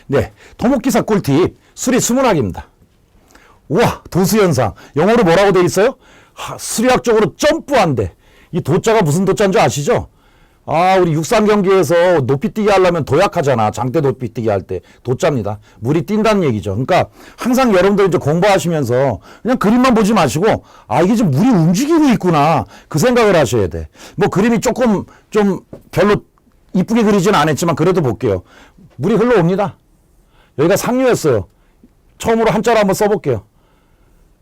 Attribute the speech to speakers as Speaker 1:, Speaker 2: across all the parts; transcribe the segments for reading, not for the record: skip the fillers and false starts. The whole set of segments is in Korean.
Speaker 1: 네, 토목기사 꿀팁 수리 수문학입니다. 우와, 도수현상. 영어로 뭐라고 돼 있어요? 수리학적으로 점프한대. 이 도자가 무슨 도자인 줄 아시죠? 우리 육상 경기에서 높이뛰기 하려면 도약하잖아. 장대 높이뛰기 할 때. 도자입니다. 물이 뛴다는 얘기죠. 그러니까 항상 여러분들 이제 공부하시면서 그냥 그림만 보지 마시고, 이게 지금 물이 움직이고 있구나. 그 생각을 하셔야 돼. 뭐 그림이 조금 좀 별로 이쁘게 그리지는 않았지만 그래도 볼게요. 물이 흘러옵니다. 여기가 상류였어요. 처음으로 한자로 한번 써볼게요.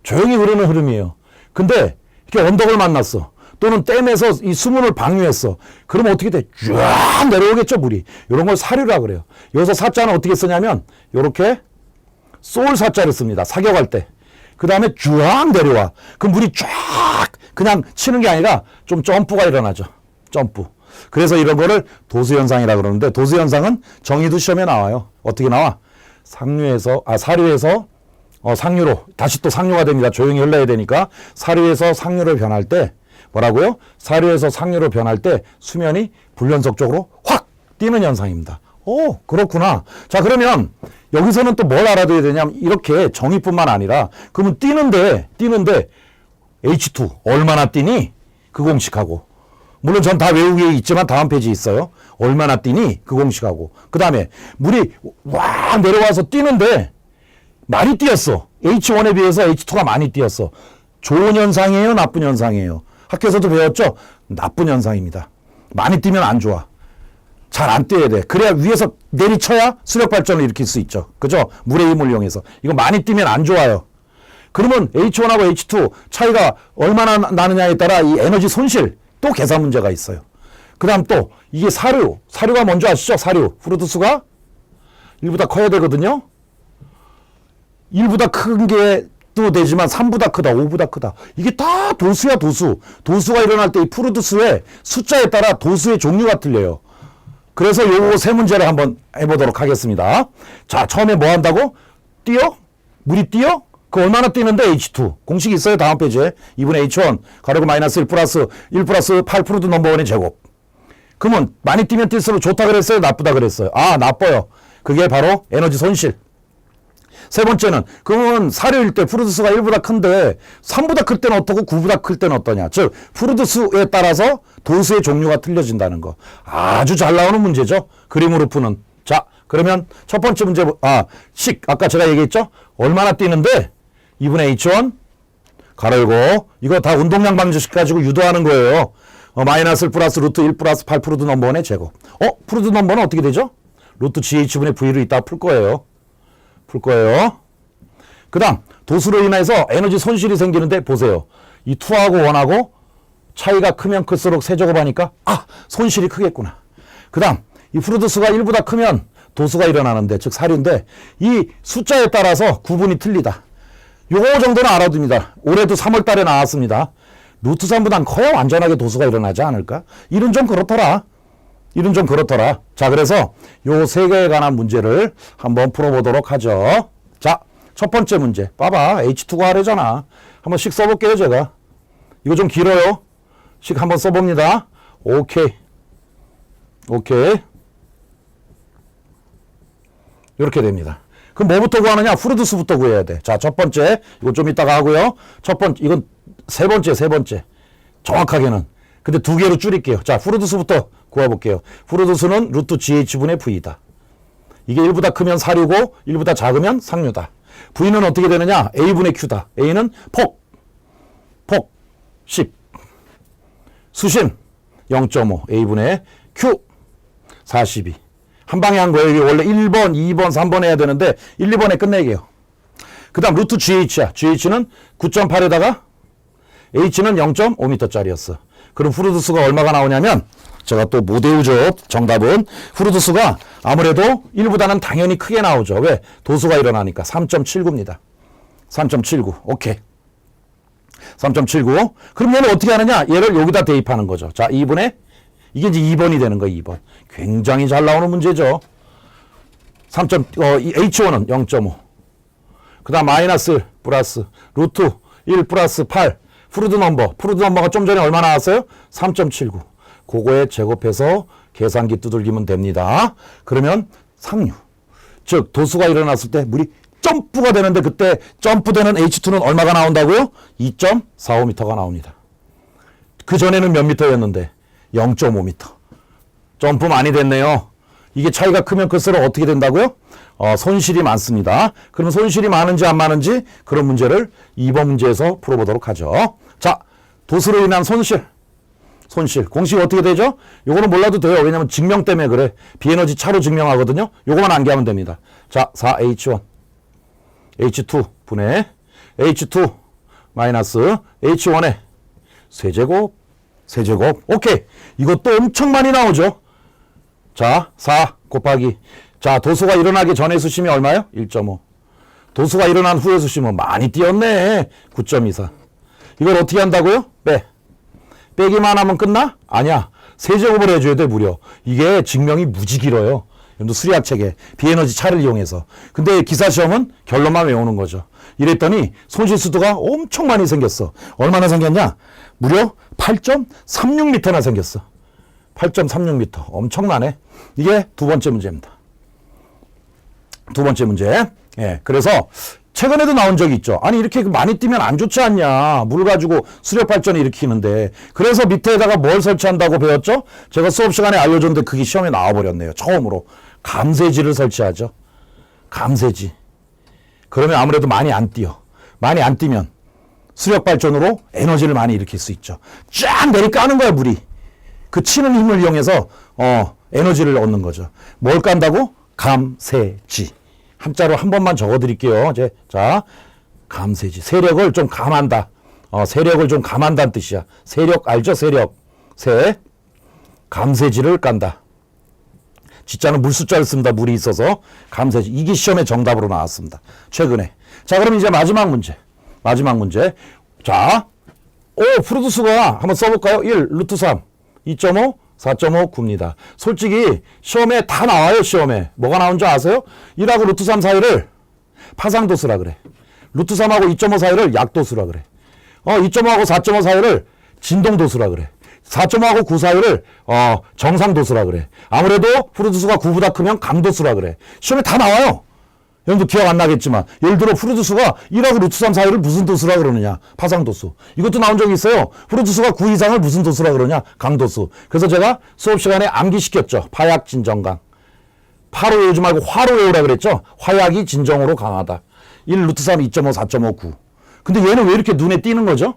Speaker 1: 조용히 흐르는 흐름이에요. 근데 이렇게 언덕을 만났어. 또는 댐에서 이 수문을 방류했어. 그러면 어떻게 돼? 쫙 내려오겠죠, 물이. 이런 걸 사류라 그래요. 여기서 사자는 어떻게 쓰냐면 이렇게 쏠 사자를 씁니다. 사격할 때. 그 다음에 쫙 내려와. 그 물이 쫙 그냥 치는 게 아니라 좀 점프가 일어나죠. 점프. 그래서 이런 거를 도수현상이라 그러는데, 도수현상은 정의도 시험에 나와요. 어떻게 나와? 사류에서 상류로, 다시 또 상류가 됩니다. 조용히 흘러야 되니까. 사류에서 상류로 변할 때, 뭐라고요? 사류에서 상류로 변할 때 수면이 불연속적으로 확 뛰는 현상입니다. 오, 그렇구나. 자, 그러면 여기서는 또 뭘 알아둬야 되냐면, 이렇게 정의뿐만 아니라, 그러면 뛰는데 H2 얼마나 뛰니? 그 공식하고. 물론 전 다 외우기에 있지만 다음 페이지에 있어요. 얼마나 뛰니? 그 공식하고. 그 다음에 물이 와 내려와서 뛰는데 많이 뛰었어. H1에 비해서 H2가 많이 뛰었어. 좋은 현상이에요? 나쁜 현상이에요? 학교에서도 배웠죠? 나쁜 현상입니다. 많이 뛰면 안 좋아. 잘 안 뛰어야 돼. 그래야 위에서 내리쳐야 수력 발전을 일으킬 수 있죠. 그죠? 물의 힘을 이용해서. 이거 많이 뛰면 안 좋아요. 그러면 H1하고 H2 차이가 얼마나 나느냐에 따라 이 에너지 손실, 또 계산 문제가 있어요. 그 다음 또 이게 사류가 뭔지 아시죠? 사류. 프루드수가 1보다 커야 되거든요. 1보다 큰 게 또 되지만 3보다 크다, 5보다 크다. 이게 다 도수야, 도수. 도수가 일어날 때 이 프루드수의 숫자에 따라 도수의 종류가 틀려요. 그래서 요거 세 문제를 한번 해보도록 하겠습니다. 자, 처음에 뭐 한다고? 뛰어? 물이 뛰어? 그 얼마나 뛰는데? H2. 공식이 있어요. 다음 페이지에. 2분의 H1 가르고 마이너스 1 플러스 8 프루드 넘버원의 제곱. 그러면 많이 뛰면 뛸수록 좋다 그랬어요? 나쁘다 그랬어요? 나빠요. 그게 바로 에너지 손실. 세 번째는, 그러면 사료일 때 프루드수가 1보다 큰데 3보다 클 때는 어떻고 9보다 클 때는 어떠냐. 즉 프루드수에 따라서 도수의 종류가 틀려진다는 거. 아주 잘 나오는 문제죠. 그림으로 푸는. 자, 그러면 첫 번째 문제, 아까 제가 얘기했죠? 얼마나 뛰는데 2분의 H1 가로 열고, 이거 다 운동량 방정식 가지고 유도하는 거예요. 마이너스 1 플러스 루트 1 플러스 8 프루드 넘버원의 제곱. 프루드 넘버는 어떻게 되죠? 루트 GH분의 V로 이따 풀 거예요. 그 다음 도수로 인해서 에너지 손실이 생기는데 보세요. 이 2하고 1하고 차이가 크면 클수록 세제곱하니까 손실이 크겠구나. 그 다음 이 프루드수가 1보다 크면 도수가 일어나는데, 즉 사류인데 이 숫자에 따라서 구분이 틀리다. 요거 정도는 알아둡니다. 올해도 3월 달에 나왔습니다. 루트 3보단 커야 완전하게 도수가 일어나지 않을까? 이런 좀 그렇더라. 자, 그래서 요 세 개에 관한 문제를 한번 풀어보도록 하죠. 자, 첫 번째 문제. 봐봐. H2가 하래잖아. 한번 씩 써볼게요, 제가. 이거 좀 길어요. 씩 한번 써봅니다. 오케이. 이렇게 됩니다. 그럼 뭐부터 구하느냐? 프루드수부터 구해야 돼. 자, 첫 번째. 이거 좀 이따가 하고요. 이건 세 번째. 정확하게는. 근데 두 개로 줄일게요. 자, 프루드수부터 구해볼게요. 프루드수는 루트 GH분의 V다. 이게 1보다 크면 사류고 1보다 작으면 상류다. V는 어떻게 되느냐? A분의 Q다. A는 폭 10. 수심 0.5. A분의 Q 42. 한 방에 한 거예요. 이게 원래 1번, 2번, 3번 해야 되는데 1, 2번에 끝내게요. 그 다음 루트 GH야. GH는 9.8에다가 H는 0.5m짜리였어. 그럼 프루드수가 얼마가 나오냐면, 제가 또 못 외우죠. 정답은 프루드수가 아무래도 1보다는 당연히 크게 나오죠. 왜? 도수가 일어나니까. 3.79입니다. 3.79. 오케이. 3.79. 그럼 얘는 어떻게 하느냐? 얘를 여기다 대입하는 거죠. 자, 2분의 이게 이제 2번이 되는 거예요. 2번. 굉장히 잘 나오는 문제죠. H1은 0.5. 그 다음 마이너스 1 플러스 루트 1 플러스 8 프루드 넘버가 좀 전에 얼마 나왔어요? 3.79. 그거에 제곱해서 계산기 두들기면 됩니다. 그러면 상류. 즉 도수가 일어났을 때 물이 점프가 되는데 그때 점프되는 H2는 얼마가 나온다고요? 2.45m가 나옵니다. 그 전에는 몇 미터였는데 0.5m. 점프 많이 됐네요. 이게 차이가 크면 클수록 어떻게 된다고요? 손실이 많습니다. 그럼 손실이 많은지 안 많은지 그런 문제를 2번 문제에서 풀어보도록 하죠. 자, 도수로 인한 손실. 공식 어떻게 되죠? 요거는 몰라도 돼요. 왜냐면 증명 때문에 그래. 비에너지 차로 증명하거든요. 요거만 암기하면 됩니다. 자, 4H1 H2 분의 H2 마이너스 H1의 세제곱 오케이. 이것도 엄청 많이 나오죠. 자, 4 곱하기 자, 도수가 일어나기 전에 수심이 얼마요? 1.5. 도수가 일어난 후에 수심은 많이 뛰었네. 9.24. 이걸 어떻게 한다고요? 빼기만 하면 끝나? 아니야. 세제곱을 해줘야 돼, 무려. 이게 증명이 무지 길어요. 수리학 책에 비에너지 차를 이용해서. 근데 기사시험은 결론만 외우는 거죠. 이랬더니 손실수도가 엄청 많이 생겼어. 얼마나 생겼냐? 무려 8.36m나 생겼어. 8.36m. 엄청나네. 이게 두 번째 문제입니다. 두 번째 문제. 예, 그래서 최근에도 나온 적이 있죠. 아니 이렇게 많이 뛰면 안 좋지 않냐. 물 가지고 수력 발전을 일으키는데. 그래서 밑에다가 뭘 설치한다고 배웠죠? 제가 수업 시간에 알려줬는데 그게 시험에 나와버렸네요. 처음으로. 감쇄지를 설치하죠. 감쇄지. 그러면 아무래도 많이 안 뛰어. 많이 안 뛰면 수력 발전으로 에너지를 많이 일으킬 수 있죠. 쫙 내리까는 거야, 물이. 그 치는 힘을 이용해서 에너지를 얻는 거죠. 뭘 깐다고? 감쇄지. 한자로 한 번만 적어드릴게요. 이제 자, 감쇄지. 세력을 좀 감한다. 세력을 좀 감한다는 뜻이야. 세력 알죠? 세력. 감쇄지를 깐다. 진짜는 물숫자를 씁니다. 물이 있어서. 감쇄지. 이게 시험의 정답으로 나왔습니다. 최근에. 자, 그럼 이제 마지막 문제. 자, 프로듀스가 한번 써볼까요? 1, 루트 3, 2.5, 4.5, 9입니다. 솔직히 시험에 다 나와요. 시험에. 뭐가 나온 줄 아세요? 1하고 루트 3 사이를 파상도수라 그래. 루트 3하고 2.5 사이를 약도수라 그래. 2.5하고 4.5 사이를 진동도수라 그래. 4.5하고 9 사이를 정상도수라 그래. 아무래도 프로듀스가 9보다 크면 강도수라 그래. 시험에 다 나와요. 여러분도 기억 안 나겠지만 예를 들어 프로듀스가 1하고 루트 3 사이를 무슨 도수라 그러느냐? 파상도수. 이것도 나온 적이 있어요. 프로듀스가 9 이상을 무슨 도수라 그러냐? 강도수. 그래서 제가 수업 시간에 암기시켰죠. 파약 진정강. 파로 외우지 말고 화로 외우라 그랬죠. 화약이 진정으로 강하다. 1 루트 3 2.5 4.5 9. 근데 얘는 왜 이렇게 눈에 띄는 거죠?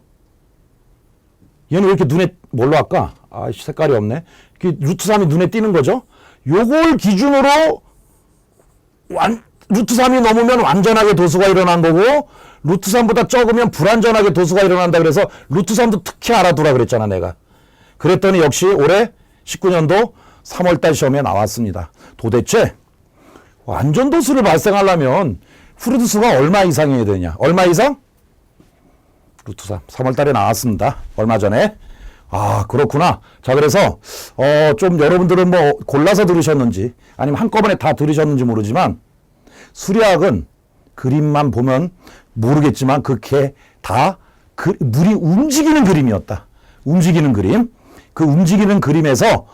Speaker 1: 얘는 왜 이렇게 눈에 뭘로 할까? 색깔이 없네. 루트 3이 눈에 띄는 거죠. 요걸 기준으로 루트 3이 넘으면 완전하게 도수가 일어난 거고 루트 3보다 적으면 불완전하게 도수가 일어난다 그래서 루트 3도 특히 알아두라 그랬잖아 내가. 그랬더니 역시 올해 19년도 3월달 시험에 나왔습니다. 도대체 완전 도수를 발생하려면 프로듀스가 얼마 이상이어야 되냐? 얼마 이상? 루트 3. 3월달에 나왔습니다. 얼마 전에. 그렇구나. 자, 그래서 좀 여러분들은 뭐 골라서 들으셨는지 아니면 한꺼번에 다 들으셨는지 모르지만 수리학은 그림만 보면 모르겠지만 그게 다 물이 움직이는 그림이었다. 움직이는 그림. 그 움직이는 그림에서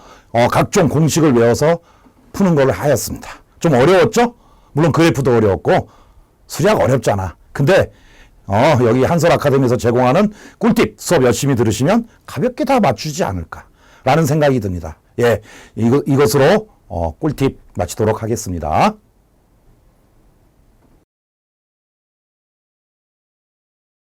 Speaker 1: 각종 공식을 외워서 푸는 걸 하였습니다. 좀 어려웠죠? 물론 그래프도 어려웠고 수리학 어렵잖아. 근데 여기 한솔 아카데미에서 제공하는 꿀팁 수업 열심히 들으시면 가볍게 다 맞추지 않을까라는 생각이 듭니다. 예, 이것으로 꿀팁 마치도록 하겠습니다.